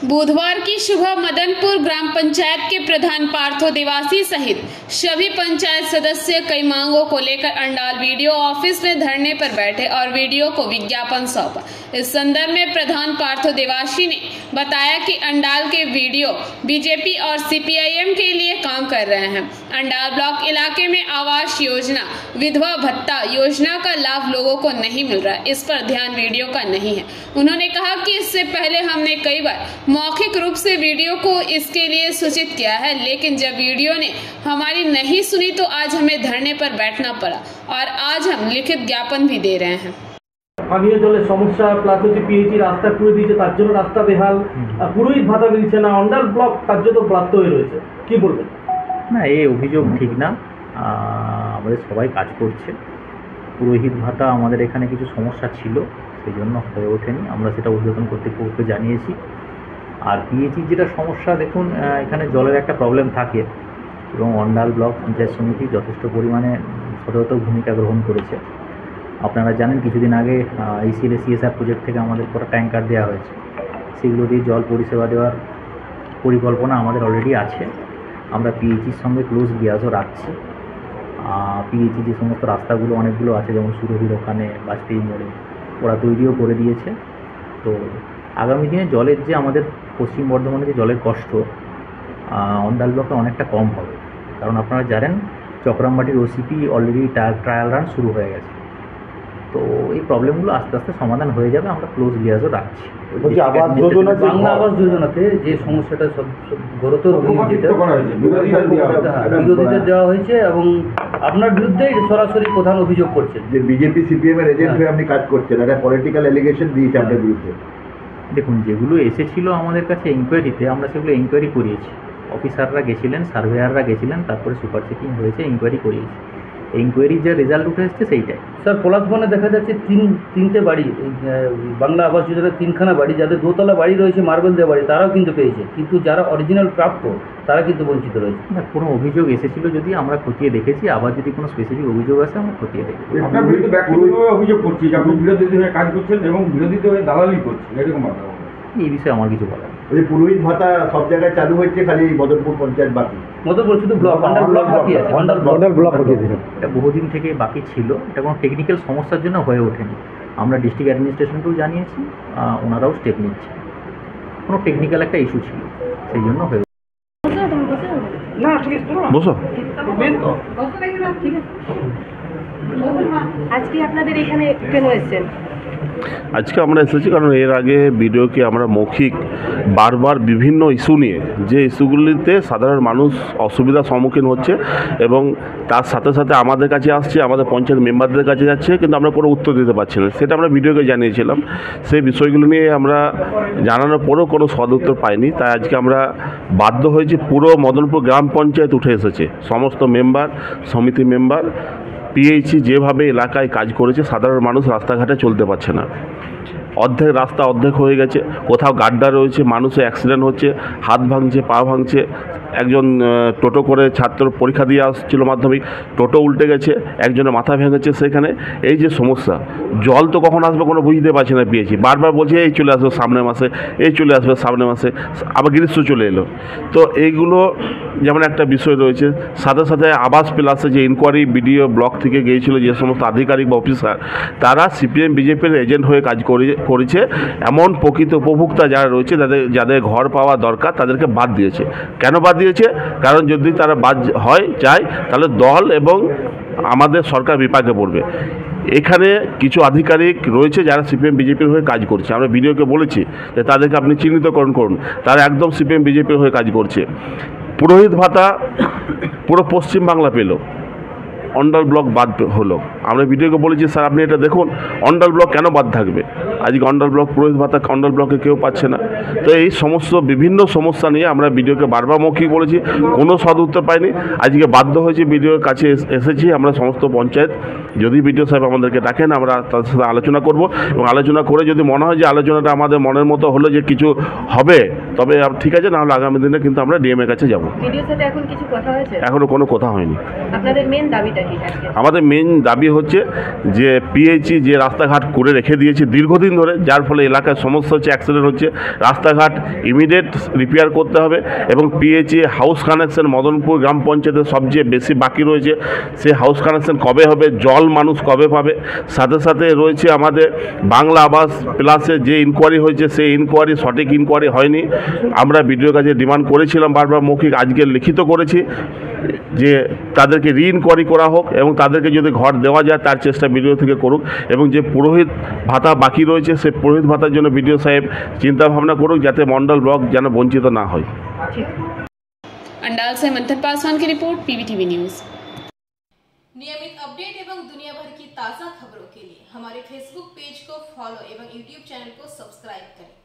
बुधवार की सुबह मदनपुर ग्राम पंचायत के प्रधान पार्थो देवासी सहित सभी पंचायत सदस्य कई मांगों को लेकर अंडाल वीडियो ऑफिस में धरने पर बैठे और वीडियो को विज्ञापन सौंपा। इस संदर्भ में प्रधान पार्थो देवासी ने बताया कि अंडाल के वीडियो बीजेपी और सीपीआईएम के लिए काम कर रहे हैं। अंडाल ब्लॉक इलाके में आवास योजना, विधवा भत्ता योजना का लाभ लोगों को नहीं मिल रहा, इस पर ध्यान वीडियो का नहीं है। उन्होंने कहा कि इससे पहले हमने कई बार मौखिक रूप से वीडियो को इसके लिए सूचित किया है, लेकिन जब वीडियो ने हमारी नहीं सुनी तो आज हमें धरने पर बैठना पड़ा और आज हम लिखित ज्ञापन भी दे रहे हैं। পানীয় জলের সমস্যা প্লাস হচ্ছে পিএইচি রাস্তা করে দিয়েছে, তার জন্য রাস্তা বেহাল, পুরোহিত ভাতা দিচ্ছে না, অন্ডাল ব্লক কার্যত প্রাপ্ত হয়ে রয়েছে। কি বলবেন? না, এই অভিযোগ ঠিক না। আমাদের সবাই কাজ করছে। পুরোহিত ভাতা আমাদের এখানে কিছু সমস্যা ছিল, সেই জন্য হয়ে ওঠেনি। আমরা সেটা ঊর্ধ্বতন কর্তৃপক্ষকে জানিয়েছি। আর পিএইচির যেটা সমস্যা, দেখুন এখানে জলের একটা প্রবলেম থাকে এবং অন্ডাল ব্লক পঞ্চায়েত সমিতি যথেষ্ট পরিমাণে সদর্থক ভূমিকা গ্রহণ করেছে। আপনারা জানেন কিছুদিন আগে সিএসআর প্রজেক্ট থেকে আমাদের কটা ট্যাঙ্কার দেওয়া হয়েছে, সেগুলো দিয়ে জল পরিষেবা দেওয়ার পরিকল্পনা আমাদের অলরেডি আছে। আমরা পিএইচির সঙ্গে ক্লোজ লিয়াজও রাখছি। পিএইচি যে সমস্ত রাস্তাগুলো অনেকগুলো আছে, যেমন সুরভির ওখানে, বাজপেয়ী মোড়ে, ওরা তৈরিও করে দিয়েছে। তো আগামী দিনে জলের যে আমাদের পশ্চিম বর্ধমানে যে জলের কষ্ট অন্ডাল ব্লকে অনেকটা কম হবে, কারণ আপনারা জানেন চক্রামবাটির ওসিপি অলরেডি ট্রায়াল রান শুরু হয়ে গেছে। তো এই প্রবলেমগুলো আস্তে আস্তে সমাধান হয়ে যাবে। আমরা ক্লোজ লিয়াজও রাখছি। বাংলা আবাস যোজনাতে যে সমস্যাটা গুরুতর বিরোধীদের দেওয়া হয়েছে এবং আপনার বিরুদ্ধে সরাসরি প্রধান অভিযোগ করছেন যে বিজেপি সিপিএম এর এজেন্ট হয়ে আপনি কাজ করছেন, একটা পলিটিক্যাল এলিগেশন দিয়েছে আপনার বিরুদ্ধে। দেখুন, যেগুলো এসেছিলো আমাদের কাছে ইনকোয়ারিতে, আমরা সেগুলো ইনকোয়ারি করিয়েছি। অফিসাররা গেছিলেন, সার্ভেয়াররা গেছিলেন, তারপরে সুপার চেকিং হয়েছে, ইনকোয়ারি করিয়েছি। ইনকোয়ারির যে রেজাল্ট উঠে এসছে সেইটাই। স্যার, পলাশবনে দেখা যাচ্ছে তিনটে বাড়ি, বাংলা আবাস যোজনার তিনখানা বাড়ি, যাদের দোতলা বাড়ি রয়েছে, মার্বেল দেওয়া বাড়ি, তারাও কিন্তু পেয়েছে, কিন্তু যারা অরিজিনাল প্রাপ্য তারা কিন্তু বঞ্চিত রয়েছে। না, কোনো অভিযোগ এসেছিলো যদি আমরা খতিয়ে দেখেছি, আবার যদি কোনো স্পেসিফিক অভিযোগ আসে আমরা খতিয়ে দেখি। আপনার বিরুদ্ধে ব্যক্তিগতভাবে অভিযোগ করছি যে আপনি বিরোধী হয়ে কাজ করছেন এবং বিরোধীদের হয়ে দালালি করছেন, এরকম কথা। এই বিষয়ে আমার কিছু বলার। ওই পুরোহিত ভাতা সব জায়গায় চালু হয়েছে, খালি মদনপুর পঞ্চায়েত বাকি। মদনপুর শুধু ব্লক, অন্ডাল ব্লক বাকি আছে। অন্ডাল ব্লক বাকি আছে। এটা বহুদিন থেকে বাকি ছিল, এটা কোনো টেকনিক্যাল সমস্যার জন্য হয়ে ওঠেনি। আমরা ডিস্ট্রিক্ট অ্যাডমিনিস্ট্রেশনকেও জানিয়েছি, ওনারাও স্টেপ নিচ্ছে। কোনো টেকনিক্যাল একটা ইস্যু ছিল, সেই জন্য হয়ে বসো। আজকে আপনাদের এখানে কেন এসেছেন? আজকে আমরা এসেছি কারণ এর আগে ভিডিওকে আমরা মৌখিক বারবার বিভিন্ন ইস্যু নিয়ে, যে ইস্যুগুলিতে সাধারণ মানুষ অসুবিধার সম্মুখীন হচ্ছে এবং তার সাথে সাথে আমাদের কাছে আসছে, আমাদের পঞ্চায়েত মেম্বারদের কাছে যাচ্ছে, কিন্তু আমরা কোনো উত্তর দিতে পারছি না। সেটা আমরা ভিডিওকে জানিয়েছিলাম। সেই বিষয়গুলো নিয়ে আমরা জানানোর পরেও কোনো সদুত্তর পাইনি। তাই আজকে আমরা বাধ্য হয়েছি, পুরো মদনপুর গ্রাম পঞ্চায়েত উঠে এসেছে, সমস্ত মেম্বার, সমিতি মেম্বার। পিএইচি যেভাবে এলাকায় কাজ করেছে, সাধারণ মানুষ রাস্তাঘাটে চলতে পারছে না। অর্ধেক রাস্তা অর্ধেক হয়ে গেছে, কোথাও গাড্ডা রয়েছে, মানুষের অ্যাক্সিডেন্ট হচ্ছে, হাত ভাঙছে, পা ভাঙছে। একজন টোটো করে ছাত্র পরীক্ষা দিয়ে আসছিল মাধ্যমিক, টোটো উল্টে গেছে, একজনের মাথা ভেঙেছে। সেখানে এই যে সমস্যা, জল তো কখন আসবে কোনো বুঝতে পারছে না। পিএইচি বারবার বলছে এই চলে আসবে সামনের মাসে, এই চলে আসবে সামনের মাসে, আবার গ্রীষ্ম চলে এলো। তো এইগুলো যেমন একটা বিষয় রয়েছে। সাথে সাথে আবাস প্লাসে যে ইনকোয়ারি বিডিও ব্লক থেকে গিয়েছিল, যে সমস্ত আধিকারিক বা অফিসার, তারা সিপিএম বিজেপির এজেন্ট হয়ে কাজ করেছে। এমন প্রকৃত উপভোক্তা যারা রয়েছে, যাদের ঘর পাওয়া দরকার, তাদেরকে বাদ দিয়েছে। কেন বাদ দিয়েছে? কারণ যদি তারা বাদ চায় তাহলে দল এবং আমাদের সরকার বিপাকে পড়বে। এখানে কিছু আধিকারিক রয়েছে যারা সিপিএম বিজেপির হয়ে কাজ করছে। আমরা ভিডিওকে বলেছি যে তাদেরকে আপনি চিহ্নিতকরণ করুন, তারা একদম সিপিএম বিজেপির হয়ে কাজ করছে। পুরোহিত ভাতা পুরো পশ্চিমবাংলা পেল, অন্ডাল ব্লক বাদ হলো। আমরা ভিডিওকে বলেছি স্যার আপনি এটা দেখুন, অন্ডাল ব্লক কেন বাদ থাকবে? আজকে অন্ডাল ব্লক পুরোহিত ভাতা অন্ডাল ব্লকে কেউ পাচ্ছে না। তো এই সমস্ত বিভিন্ন সমস্যা নিয়ে আমরা ভিডিওকে বারবার মৌখিক বলেছি, কোনো সদ উত্তর পাইনি। আজকে বাধ্য হয়েছে ভিডিওর কাছে এসেছি। আমরা সমস্ত পঞ্চায়েত, যদি ভিডিও সাহেব আমাদেরকে ডাকেন, আমরা তাদের সাথে আলোচনা করব এবং আলোচনা করে যদি মনে হয় যে আলোচনাটা আমাদের মনের মতো হলো, যে কিছু হবে, তবে ঠিক আছে, নাহলে আগামী দিনে কিন্তু আমরা ডিএমের কাছে যাব। ভিডিওর সাথে এখন কিছু কথা হয়েছে? এখনও কোনো কথা হয়নি। আপনাদের মেন দাবিটা কি? আমাদের মেন দাবি হচ্ছে যে পিএইচই যে রাস্তাঘাট করে রেখে দিয়েছে দীর্ঘদিন ধরে, যার ফলে এলাকায় সমস্যা হচ্ছে, অ্যাক্সিডেন্ট হচ্ছে। রাস্তাঘাট ইমিডিয়েট রিপেয়ার করতে হবে এবং পিএইচই হাউস কানেকশন মদনপুর গ্রাম পঞ্চায়েতের সবচেয়ে বেশি বাকি রয়েছে, সেই হাউস কানেকশন কবে হবে, জল মানুষ কবে পাবে। সাথে সাথে রয়েছে আমাদের বাংলা আবাস প্লাসে যে ইনকোয়ারি হয়েছে সেই ইনকোয়ারি সঠিক ইনকোয়ারি হয়নি। আমরা বিডিওর কাছে ডিমান্ড করেছিলাম বারবার, মৌখিক, আজকে লিখিত করেছি যে তাদেরকে রিইনকোয়ারি করা হোক এবং তাদেরকে যদি ঘর দেওয়া যায় তার চেষ্টা বিডিও থেকে করুক, এবং যে পুরোহিত ভাতা বাকি রয়েছে সেই পুরোহিত ভাতার জন্য বিডিও সাহেব চিন্তা ভাবনা করুক যাতে মন্ডল ব্লক যেন বঞ্চিত না হয়। अंडाल से मंथन पासवान की रिपोर्ट, पीवीटीवी न्यूज। नियमित अपडेट एवं दुनिया भर की ताज़ा खबरों के लिए हमारे फेसबुक पेज को फॉलो एवं यूट्यूब चैनल को सब्सक्राइब करें।